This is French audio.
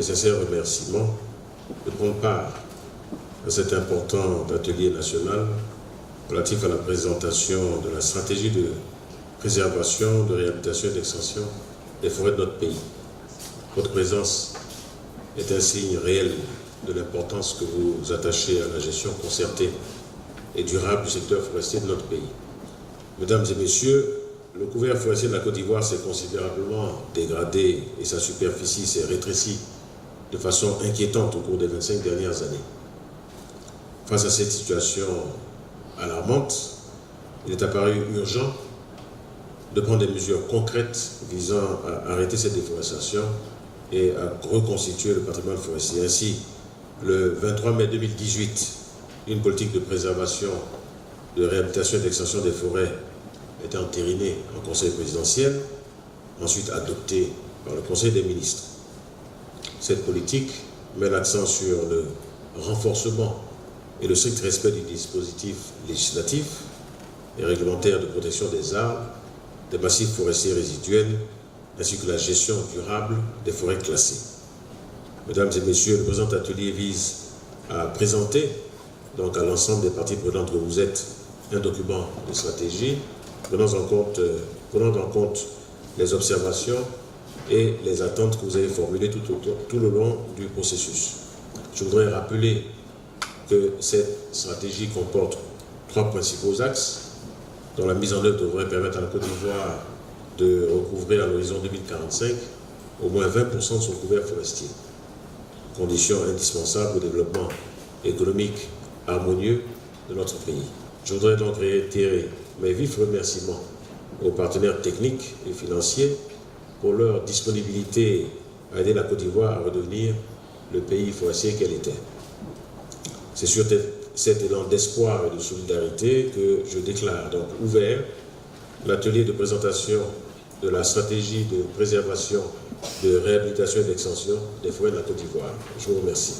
mes sincères remerciements de prendre part à cet important atelier national relatif à la présentation de la stratégie de préservation, de réhabilitation et d'extension des forêts de notre pays. Votre présence est un signe réel de l'importance que vous attachez à la gestion concertée et durable du secteur forestier de notre pays. Mesdames et messieurs, le couvert forestier de la Côte d'Ivoire s'est considérablement dégradé et sa superficie s'est rétrécie de façon inquiétante au cours des 25 dernières années. Face à cette situation alarmante, il est apparu urgent de prendre des mesures concrètes visant à arrêter cette déforestation et à reconstituer le patrimoine forestier. Ainsi, le 23 mai 2018, une politique de préservation, de réhabilitation et d'extension des forêts était entérinée en Conseil présidentiel, ensuite adoptée par le Conseil des ministres. Cette politique met l'accent sur le renforcement et le strict respect du dispositif législatif et réglementaire de protection des arbres, des massifs forestiers résiduels, ainsi que la gestion durable des forêts classées. Mesdames et messieurs, le présent atelier vise à présenter donc à l'ensemble des parties prenantes que vous êtes un document de stratégie prenant en compte les observations et les attentes que vous avez formulées tout le long du processus. Je voudrais rappeler que cette stratégie comporte 3 principaux axes dont la mise en œuvre devrait permettre à la Côte d'Ivoire de recouvrir à l'horizon 2045 au moins 20% de son couvert forestier, condition indispensable au développement économique harmonieux de notre pays. Je voudrais donc réitérer mes vifs remerciements aux partenaires techniques et financiers pour leur disponibilité à aider la Côte d'Ivoire à redevenir le pays forestier qu'elle était. C'est sur cet élan d'espoir et de solidarité que je déclare donc ouvert l'atelier de présentation de la stratégie de préservation, de réhabilitation et d'extension des forêts de la Côte d'Ivoire. Je vous remercie.